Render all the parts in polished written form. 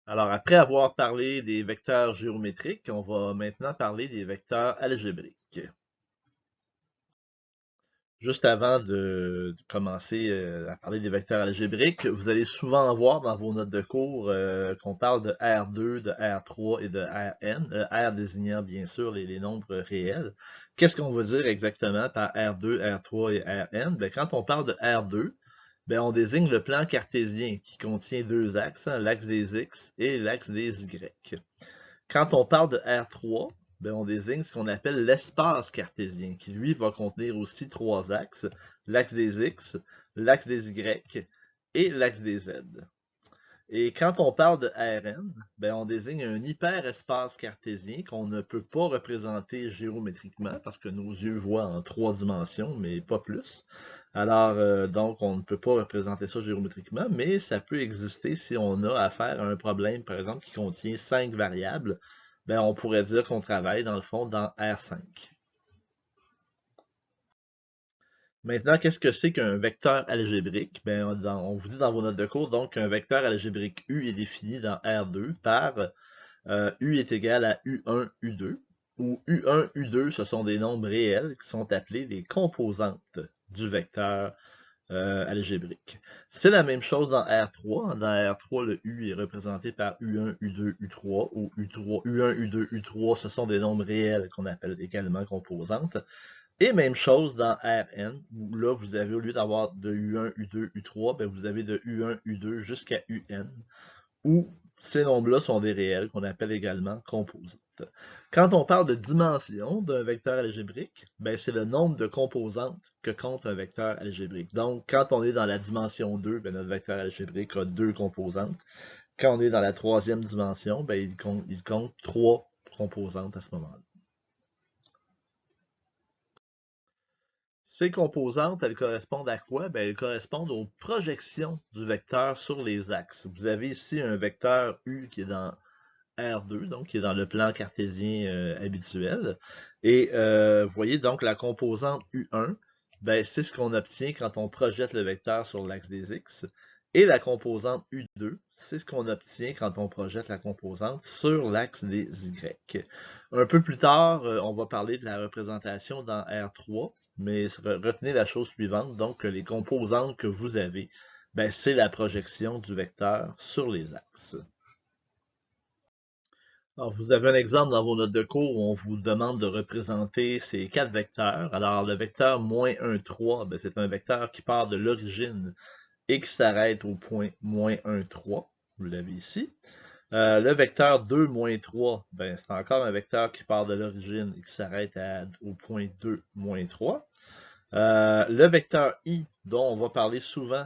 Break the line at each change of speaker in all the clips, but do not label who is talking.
Alors, après avoir parlé des vecteurs géométriques, on va maintenant parler des vecteurs algébriques. Juste avant de commencer à parler des vecteurs algébriques, vous allez souvent voir dans vos notes de cours qu'on parle de R2, de R3 et de Rn, R désignant bien sûr les nombres réels. Qu'est-ce qu'on veut dire exactement par R2, R3 et Rn? Ben, quand on parle de R2, ben, on désigne le plan cartésien qui contient deux axes, hein, l'axe des X et l'axe des Y. Quand on parle de R3, ben, on désigne ce qu'on appelle l'espace cartésien, qui lui va contenir aussi trois axes, l'axe des X, l'axe des Y et l'axe des Z. Et quand on parle de Rn, ben, on désigne un hyperespace cartésien qu'on ne peut pas représenter géométriquement parce que nos yeux voient en trois dimensions, mais pas plus. Alors, donc, on ne peut pas représenter ça géométriquement, mais ça peut exister si on a affaire à un problème, par exemple, qui contient 5 variables. Ben, on pourrait dire qu'on travaille, dans le fond, dans R5. Maintenant, qu'est-ce que c'est qu'un vecteur algébrique? Ben, on vous dit dans vos notes de cours, donc, qu'un vecteur algébrique U est défini dans R2 par U est égal à U1, U2, où U1, U2, ce sont des nombres réels qui sont appelés des composantes du vecteur algébrique. C'est la même chose dans R3. Dans R3, le U est représenté par U1, U2, U3, où U1, U2, U3, ce sont des nombres réels qu'on appelle également composantes. Et même chose dans Rn, où là, vous avez, au lieu d'avoir de U1, U2, U3, ben vous avez de U1, U2 jusqu'à UN, où ces nombres-là sont des réels qu'on appelle également composantes. Quand on parle de dimension d'un vecteur algébrique, ben c'est le nombre de composantes que compte un vecteur algébrique. Donc, quand on est dans la dimension 2, ben notre vecteur algébrique a deux composantes. Quand on est dans la troisième dimension, ben il compte trois composantes à ce moment-là. Ces composantes, elles correspondent à quoi? Ben, elles correspondent aux projections du vecteur sur les axes. Vous avez ici un vecteur U qui est dans R2, donc qui est dans le plan cartésien habituel. Et vous voyez donc la composante U1, ben, c'est ce qu'on obtient quand on projette le vecteur sur l'axe des X. Et la composante U2, c'est ce qu'on obtient quand on projette la composante sur l'axe des Y. Un peu plus tard, on va parler de la représentation dans R3, mais retenez la chose suivante, donc les composantes que vous avez, ben, c'est la projection du vecteur sur les axes. Alors, vous avez un exemple dans vos notes de cours où on vous demande de représenter ces quatre vecteurs. Alors, le vecteur moins 1, 3, ben, c'est un vecteur qui part de l'origine et qui s'arrête au point moins 1, 3. Vous l'avez ici. Le vecteur 2, moins 3, ben, c'est encore un vecteur qui part de l'origine et qui s'arrête au point 2, moins 3. Le vecteur i, dont on va parler souvent,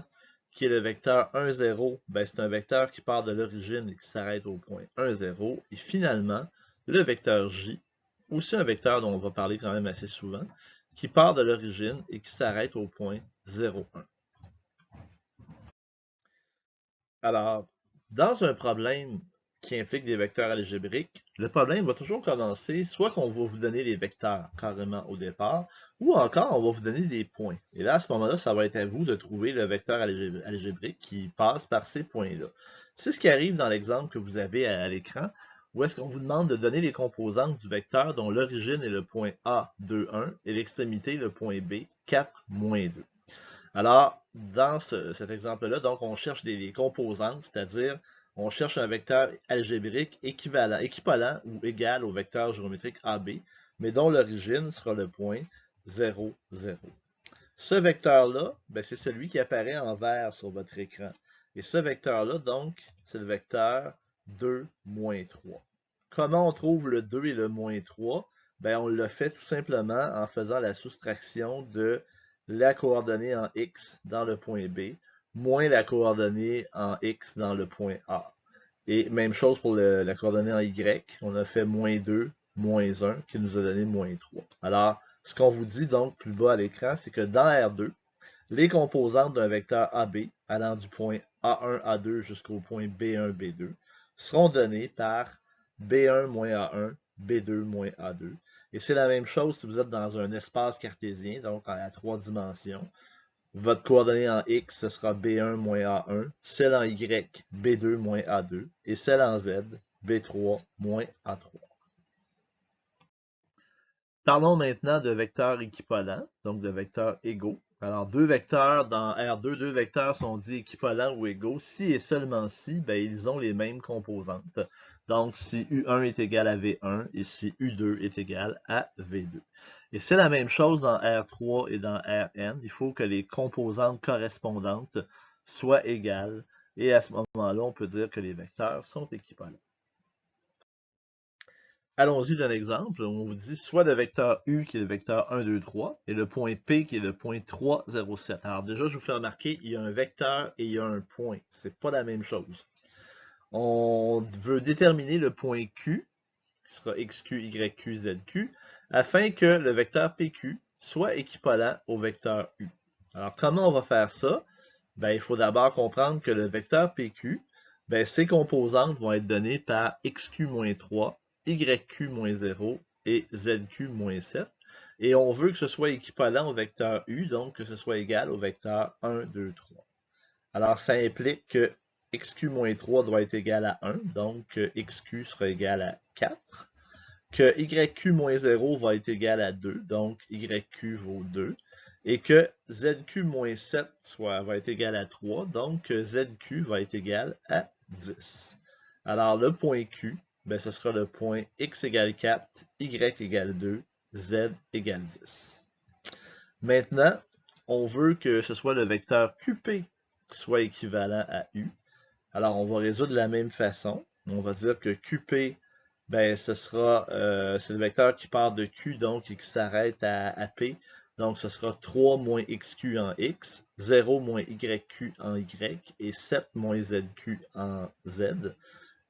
qui est le vecteur 1, 0, ben, c'est un vecteur qui part de l'origine et qui s'arrête au point 1, 0. Et finalement, le vecteur j, aussi un vecteur dont on va parler quand même assez souvent, qui part de l'origine et qui s'arrête au point 0, 1. Alors, dans un problème qui implique des vecteurs algébriques, le problème va toujours commencer soit qu'on va vous donner les vecteurs carrément au départ, ou encore on va vous donner des points. Et là, à ce moment-là, ça va être à vous de trouver le vecteur algébrique qui passe par ces points-là. C'est ce qui arrive dans l'exemple que vous avez à l'écran, où est-ce qu'on vous demande de donner les composantes du vecteur dont l'origine est le point A, 2, 1, et l'extrémité le point B, 4, moins 2. Alors, dans cet exemple-là, donc, on cherche des composantes, c'est-à-dire on cherche un vecteur algébrique équivalent ou égal au vecteur géométrique AB, mais dont l'origine sera le point 0, 0. Ce vecteur-là, ben, c'est celui qui apparaît en vert sur votre écran. Et ce vecteur-là, donc, c'est le vecteur 2, moins 3. Comment on trouve le 2 et le moins 3? Ben, on le fait tout simplement en faisant la soustraction de la coordonnée en x dans le point B, moins la coordonnée en x dans le point A. Et même chose pour la coordonnée en y, on a fait moins 2, moins 1, qui nous a donné moins 3. Alors, ce qu'on vous dit donc plus bas à l'écran, c'est que dans R2, les composantes d'un vecteur AB allant du point A1, A2 jusqu'au point B1, B2 seront données par B1 moins A1, B2 moins A2. Et c'est la même chose si vous êtes dans un espace cartésien, donc à 3 dimensions. Votre coordonnée en X, ce sera B1 moins A1, celle en Y, B2 moins A2, et celle en Z, B3 moins A3. Parlons maintenant de vecteurs équivalents, donc de vecteurs égaux. Alors, deux vecteurs dans R2, deux vecteurs sont dits équivalents ou égaux si et seulement si, ben, ils ont les mêmes composantes. Donc, si U1 est égal à V1 et si U2 est égal à V2. Et c'est la même chose dans R3 et dans Rn. Il faut que les composantes correspondantes soient égales. Et à ce moment-là, on peut dire que les vecteurs sont équivalents. Allons-y d'un exemple. On vous dit soit le vecteur U qui est le vecteur 1, 2, 3 et le point P qui est le point 3, 0, 7. Alors déjà, je vous fais remarquer, il y a un vecteur et il y a un point. C'est pas la même chose. On veut déterminer le point Q, qui sera XQ, YQ, ZQ, afin que le vecteur PQ soit équivalent au vecteur U. Alors comment on va faire ça? Ben, il faut d'abord comprendre que le vecteur PQ, ben, ses composantes vont être données par XQ-3, YQ-0 et ZQ-7. Et on veut que ce soit équivalent au vecteur U, donc que ce soit égal au vecteur 1, 2, 3. Alors, ça implique que XQ-3 doit être égal à 1, donc XQ sera égal à 4. Que YQ-0 va être égal à 2, donc YQ vaut 2. Et que ZQ-7 va être égal à 3, donc ZQ va être égal à 10. Alors, le point Q, ben, ce sera le point X égale 4, Y égale 2, Z égale 10. Maintenant, on veut que ce soit le vecteur QP qui soit équivalent à U. Alors, on va résoudre de la même façon. On va dire que QP, ben, ce sera, c'est le vecteur qui part de Q, donc, et qui s'arrête à P. Donc, ce sera 3 moins XQ en X, 0 moins YQ en Y, et 7 moins ZQ en Z.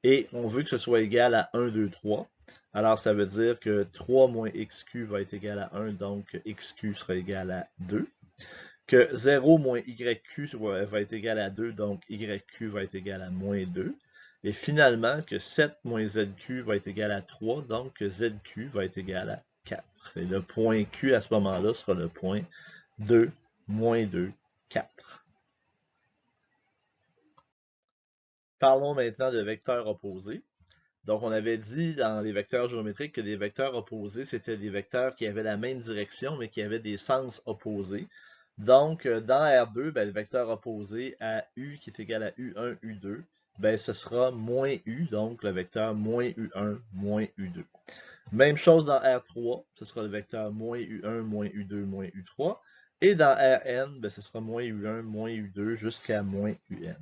Et on veut que ce soit égal à 1, 2, 3. Alors, ça veut dire que 3 moins XQ va être égal à 1, donc XQ sera égal à 2. Que 0 moins YQ va être égal à 2, donc YQ va être égal à moins 2. Et finalement, que 7 moins ZQ va être égal à 3, donc ZQ va être égal à 4. Et le point Q à ce moment-là sera le point 2, moins 2, 4. Parlons maintenant de vecteurs opposés. Donc, on avait dit dans les vecteurs géométriques que les vecteurs opposés, c'était des vecteurs qui avaient la même direction, mais qui avaient des sens opposés. Donc, dans R2, ben, le vecteur opposé à U qui est égal à U1, U2, ben, ce sera moins U, donc le vecteur moins U1, moins U2. Même chose dans R3, ce sera le vecteur moins U1, moins U2, moins U3. Et dans Rn, ben, ce sera moins U1, moins U2 jusqu'à moins UN.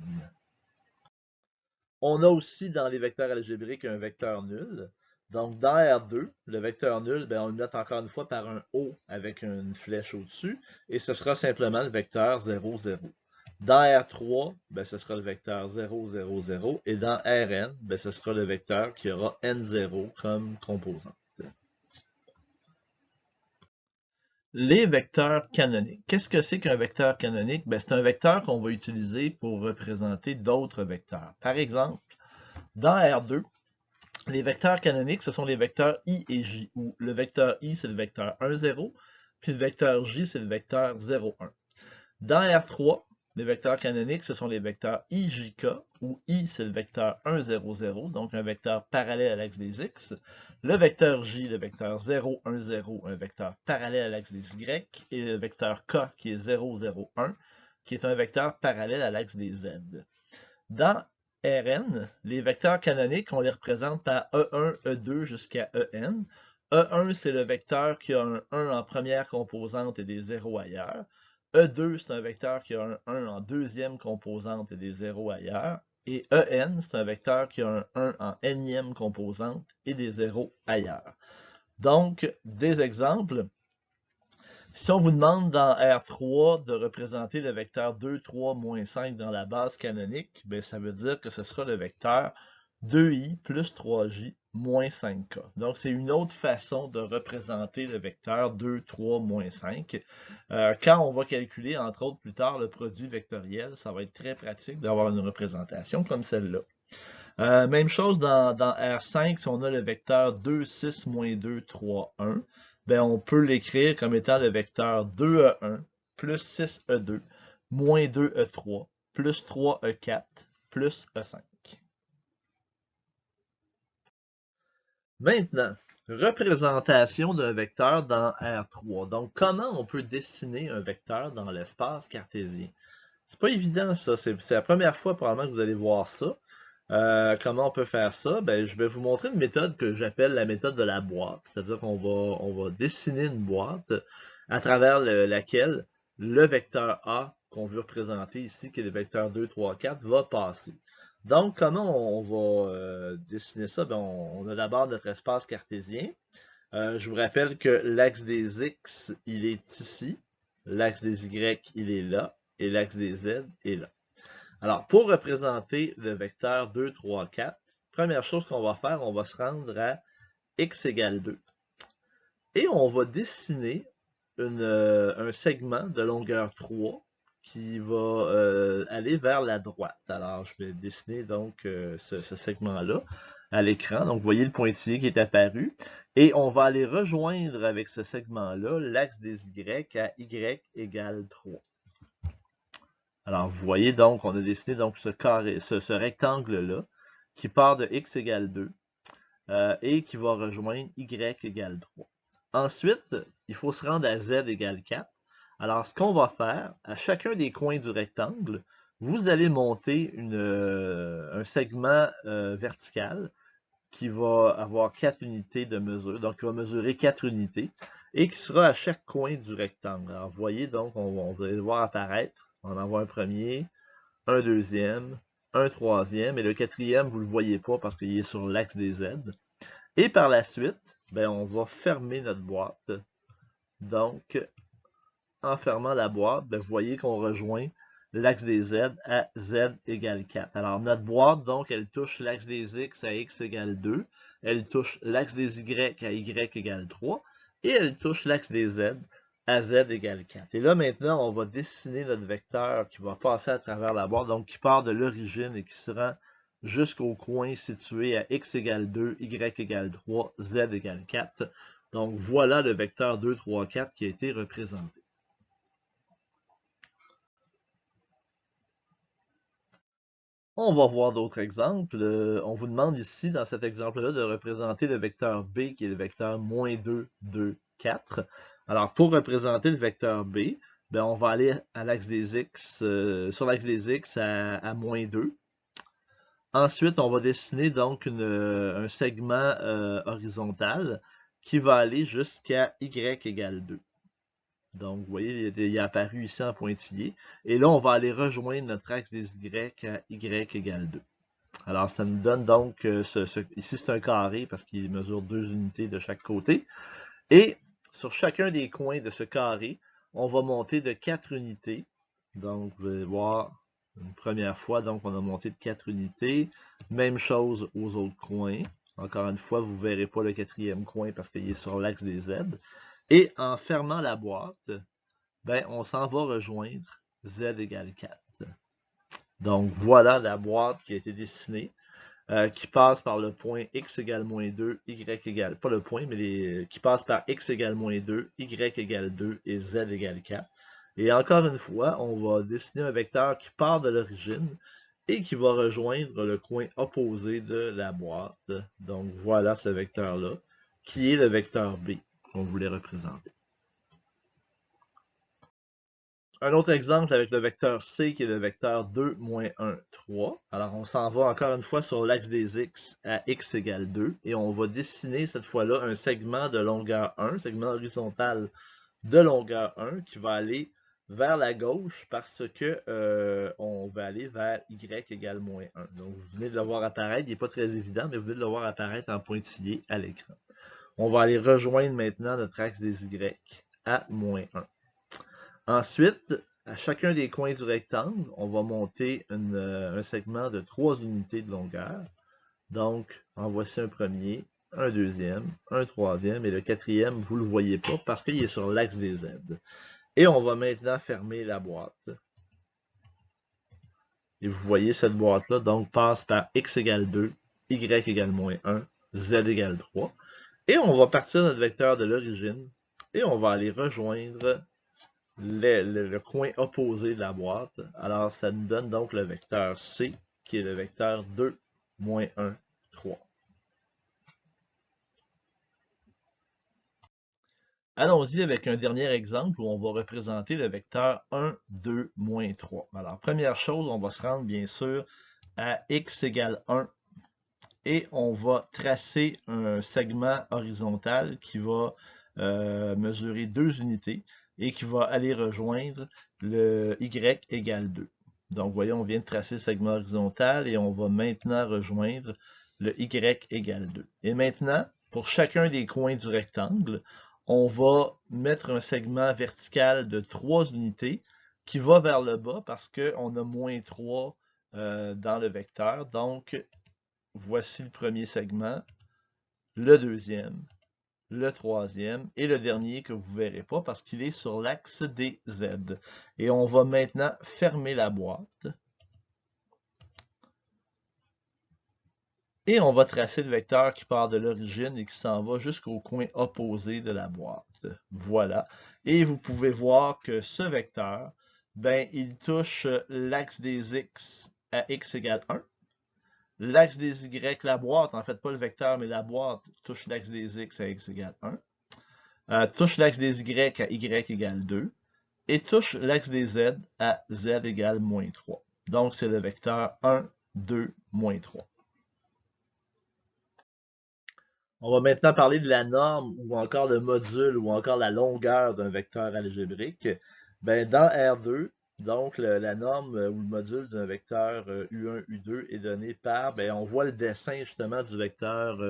On a aussi dans les vecteurs algébriques un vecteur nul. Donc, dans R2, le vecteur nul, ben, on le note encore une fois par un O avec une flèche au-dessus, et ce sera simplement le vecteur 0, 0. Dans R3, ben, ce sera le vecteur 0, 0, 0, et dans Rn, ben, ce sera le vecteur qui aura N0 comme composante. Les vecteurs canoniques. Qu'est-ce que c'est qu'un vecteur canonique? Ben, c'est un vecteur qu'on va utiliser pour représenter d'autres vecteurs. Par exemple, dans R2, les vecteurs canoniques, ce sont les vecteurs I et J, où le vecteur I, c'est le vecteur 1, 0, puis le vecteur J, c'est le vecteur 0, 1. Dans R3, les vecteurs canoniques, ce sont les vecteurs IJK, où I, c'est le vecteur 1, 0, 0, donc un vecteur parallèle à l'axe des X. Le vecteur J, le vecteur 0, 1, 0, un vecteur parallèle à l'axe des Y. Et le vecteur K, qui est 0, 0, 1, qui est un vecteur parallèle à l'axe des Z. Dans Rn, les vecteurs canoniques, on les représente par E1, E2 jusqu'à En. E1, c'est le vecteur qui a un 1 en première composante et des 0 ailleurs. E2, c'est un vecteur qui a un 1 en deuxième composante et des 0 ailleurs. Et En, c'est un vecteur qui a un 1 en nème composante et des 0 ailleurs. Donc, des exemples. Si on vous demande dans R3 de représenter le vecteur 2, 3, moins 5 dans la base canonique, ben ça veut dire que ce sera le vecteur 2i plus 3j moins 5k. Donc, c'est une autre façon de représenter le vecteur 2, 3, moins 5. Quand on va calculer, entre autres, plus tard, le produit vectoriel, ça va être très pratique d'avoir une représentation comme celle-là. Même chose dans R5, si on a le vecteur 2, 6, moins 2, 3, 1, ben on peut l'écrire comme étant le vecteur 2E1 plus 6E2, moins 2E3, plus 3E4, plus E5. Maintenant, représentation d'un vecteur dans R3. Donc, comment on peut dessiner un vecteur dans l'espace cartésien? C'est pas évident, ça. C'est la première fois probablement que vous allez voir ça. Comment on peut faire ça? Ben, je vais vous montrer une méthode que j'appelle la méthode de la boîte. C'est-à-dire on va dessiner une boîte à travers laquelle le vecteur A qu'on veut représenter ici, qui est le vecteur 2, 3, 4, va passer. Donc, comment on va dessiner ça? Ben, on a d'abord notre espace cartésien. Je vous rappelle que l'axe des X, il est ici. L'axe des Y, il est là. Et l'axe des Z est là. Alors, pour représenter le vecteur 2, 3, 4, première chose qu'on va faire, on va se rendre à x égale 2. Et on va dessiner un segment de longueur 3 qui va aller vers la droite. Alors, je vais dessiner donc ce segment-là à l'écran. Donc, vous voyez le pointillé qui est apparu. Et on va aller rejoindre avec ce segment-là l'axe des Y à Y égale 3. Alors, vous voyez donc, on a dessiné donc ce rectangle-là qui part de x égale 2 et qui va rejoindre y égale 3. Ensuite, il faut se rendre à z égale 4. Alors, ce qu'on va faire, à chacun des coins du rectangle, vous allez monter un segment vertical qui va avoir 4 unités de mesure, donc qui va mesurer 4 unités, et qui sera à chaque coin du rectangle. Alors, vous voyez donc, on va le voir apparaître. On en voit un premier, un deuxième, un troisième, et le quatrième, vous ne le voyez pas parce qu'il est sur l'axe des Z. Et par la suite, ben, on va fermer notre boîte. Donc, en fermant la boîte, ben, vous voyez qu'on rejoint l'axe des Z à Z égale 4. Alors, notre boîte, donc, elle touche l'axe des X à X égale 2, elle touche l'axe des Y à Y égale 3, et elle touche l'axe des Z à Z égale 4. Et là, maintenant, on va dessiner notre vecteur qui va passer à travers la boîte, donc qui part de l'origine et qui se rend jusqu'au coin situé à X égale 2, Y égale 3, Z égale 4. Donc, voilà le vecteur 2, 3, 4 qui a été représenté. On va voir d'autres exemples. On vous demande ici, dans cet exemple-là, de représenter le vecteur B, qui est le vecteur moins 2, 2, 4. Alors, pour représenter le vecteur B, ben, on va aller à l'axe des X, sur l'axe des X à moins 2. Ensuite, on va dessiner donc un segment horizontal qui va aller jusqu'à Y égale 2. Donc, vous voyez, il est apparu ici en pointillé. Et là, on va aller rejoindre notre axe des Y à Y égale 2. Alors, ça nous donne donc, ici c'est un carré parce qu'il mesure 2 unités de chaque côté. Et sur chacun des coins de ce carré, on va monter de 4 unités. Donc, vous allez voir une première fois, donc on a monté de 4 unités. Même chose aux autres coins. Encore une fois, vous ne verrez pas le quatrième coin parce qu'il est sur l'axe des Z. Et en fermant la boîte, ben, on s'en va rejoindre Z égale 4. Donc, voilà la boîte qui a été dessinée, qui passe par le point x égale moins 2, y égale, pas le point, mais qui passe par x égale moins 2, y égale 2 et z égale 4. Et encore une fois, on va dessiner un vecteur qui part de l'origine et qui va rejoindre le coin opposé de la boîte. Donc, voilà ce vecteur-là, qui est le vecteur B qu'on voulait représenter. Un autre exemple avec le vecteur C qui est le vecteur 2, moins 1, 3. Alors on s'en va encore une fois sur l'axe des X à X égale 2 et on va dessiner cette fois-là un segment de longueur 1, segment horizontal de longueur 1 qui va aller vers la gauche parce que on va aller vers Y égale moins 1. Donc vous venez de le voir apparaître, il n'est pas très évident, mais vous venez de le voir apparaître en pointillé à l'écran. On va aller rejoindre maintenant notre axe des Y à moins 1. Ensuite, à chacun des coins du rectangle, on va monter un segment de 3 unités de longueur. Donc, en voici un premier, un deuxième, un troisième, et le quatrième, vous ne le voyez pas parce qu'il est sur l'axe des Z. Et on va maintenant fermer la boîte. Et vous voyez cette boîte-là, donc, passe par x égale 2, y égale moins 1, z égale 3. Et on va partir de notre vecteur de l'origine, et on va aller rejoindre le coin opposé de la boîte. Alors, ça nous donne donc le vecteur C, qui est le vecteur 2, moins 1, 3. Allons-y avec un dernier exemple où on va représenter le vecteur 1, 2, moins 3. Alors, première chose, on va se rendre bien sûr à x égale 1 et on va tracer un segment horizontal qui va mesurer 2 unités et qui va aller rejoindre le y égale 2. Donc, voyons, on vient de tracer le segment horizontal et on va maintenant rejoindre le y égale 2. Et maintenant, pour chacun des coins du rectangle, on va mettre un segment vertical de 3 unités qui va vers le bas parce qu'on a moins 3 dans le vecteur. Donc, voici le premier segment, le deuxième, le troisième et le dernier que vous ne verrez pas parce qu'il est sur l'axe des Z. Et on va maintenant fermer la boîte. Et on va tracer le vecteur qui part de l'origine et qui s'en va jusqu'au coin opposé de la boîte. Voilà. Et vous pouvez voir que ce vecteur, ben, il touche l'axe des X à X égale 1. L'axe des Y, la boîte, en fait pas le vecteur, mais la boîte touche l'axe des X à X égale 1. Touche l'axe des Y à Y égale 2. Et touche l'axe des Z à Z égale moins 3. Donc c'est le vecteur 1, 2, moins 3. On va maintenant parler de la norme ou encore le module ou encore la longueur d'un vecteur algébrique. Ben, dans R2, donc la norme ou le module d'un vecteur U1, U2 est donné par, ben, on voit le dessin justement du vecteur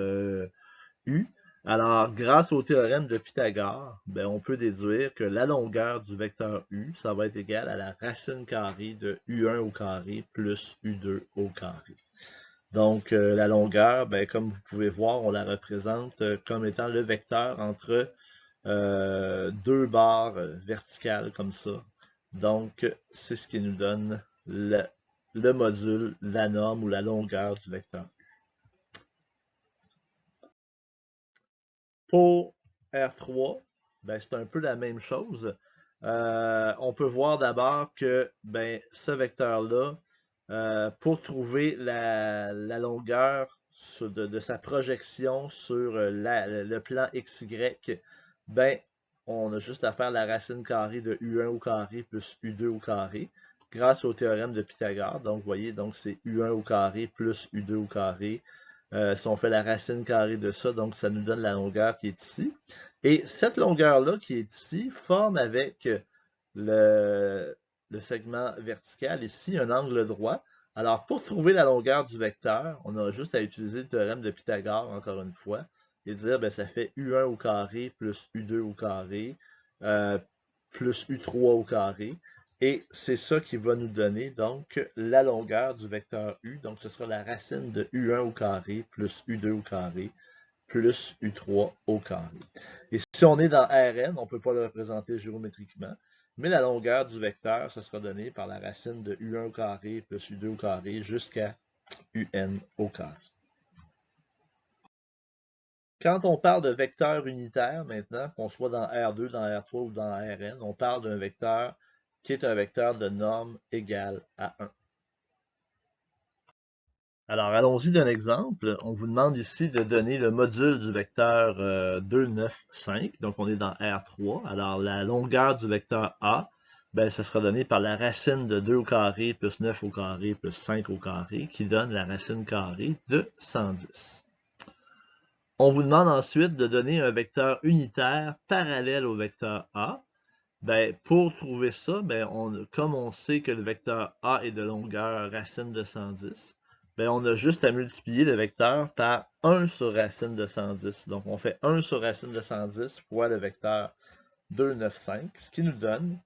U. Alors, grâce au théorème de Pythagore, ben, on peut déduire que la longueur du vecteur U, ça va être égal à la racine carrée de U1 au carré plus U2 au carré. Donc, la longueur, ben, comme vous pouvez voir, on la représente comme étant le vecteur entre deux barres verticales comme ça. Donc, c'est ce qui nous donne le module, la norme ou la longueur du vecteur. Pour R3, ben, c'est un peu la même chose. On peut voir d'abord que ben, ce vecteur-là, pour trouver la longueur de sa projection sur le plan XY, ben, on a juste à faire la racine carrée de U1 au carré plus U2 au carré grâce au théorème de Pythagore. Donc, vous voyez, donc c'est U1 au carré plus U2 au carré. Si on fait la racine carrée de ça, donc ça nous donne la longueur qui est ici. Et cette longueur-là qui est ici forme avec le segment vertical ici un angle droit. Alors, pour trouver la longueur du vecteur, on a juste à utiliser le théorème de Pythagore, encore une fois, et dire, ben, ça fait U1 au carré plus U2 au carré plus U3 au carré. Et c'est ça qui va nous donner donc la longueur du vecteur U. Donc, ce sera la racine de U1 au carré plus U2 au carré plus U3 au carré. Et si on est dans Rn, on ne peut pas le représenter géométriquement, mais la longueur du vecteur, ce sera donné par la racine de U1 au carré plus U2 au carré jusqu'à UN au carré. Quand on parle de vecteur unitaire maintenant, qu'on soit dans R2, dans R3 ou dans Rn, on parle d'un vecteur qui est un vecteur de norme égale à 1. Alors, allons-y d'un exemple. On vous demande ici de donner le module du vecteur 2, 9, 5. Donc, on est dans R3. Alors, la longueur du vecteur A, ben, ça sera donné par la racine de 2 au carré plus 9 au carré plus 5 au carré, qui donne la racine carrée de 110. On vous demande ensuite de donner un vecteur unitaire parallèle au vecteur A. Ben, pour trouver ça, ben, comme on sait que le vecteur A est de longueur racine de 110, ben, on a juste à multiplier le vecteur par 1 sur racine de 110. Donc, on fait 1 sur racine de 110 fois le vecteur 2, 9, 5, ce qui nous donne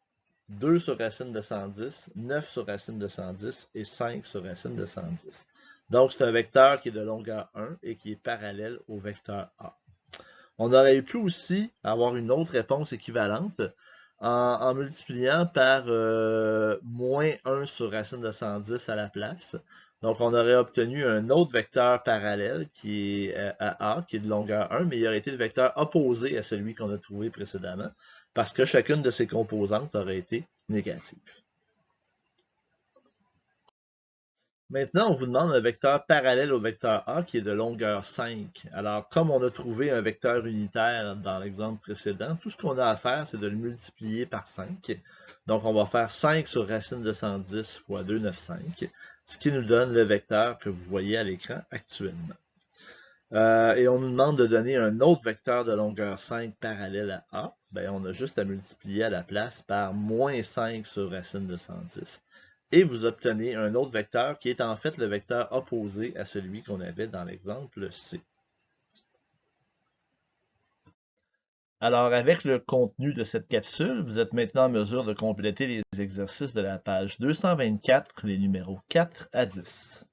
2 sur racine de 110, 9 sur racine de 110 et 5 sur racine de 110. Donc, c'est un vecteur qui est de longueur 1 et qui est parallèle au vecteur A. On aurait pu aussi avoir une autre réponse équivalente en multipliant par moins 1 sur racine de 110 à la place. Donc, on aurait obtenu un autre vecteur parallèle qui est à A, qui est de longueur 1, mais il aurait été le vecteur opposé à celui qu'on a trouvé précédemment. parce que chacune de ces composantes aurait été négative. Maintenant, on vous demande un vecteur parallèle au vecteur A qui est de longueur 5. Alors, comme on a trouvé un vecteur unitaire dans l'exemple précédent, tout ce qu'on a à faire, c'est de le multiplier par 5. Donc, on va faire 5 sur racine de 110 fois 295, ce qui nous donne le vecteur que vous voyez à l'écran actuellement. Et on nous demande de donner un autre vecteur de longueur 5 parallèle à A. Bien, on a juste à multiplier à la place par moins 5 sur racine de 110. Et vous obtenez un autre vecteur qui est en fait le vecteur opposé à celui qu'on avait dans l'exemple C. Alors, avec le contenu de cette capsule, vous êtes maintenant en mesure de compléter les exercices de la page 224, les numéros 4 à 10.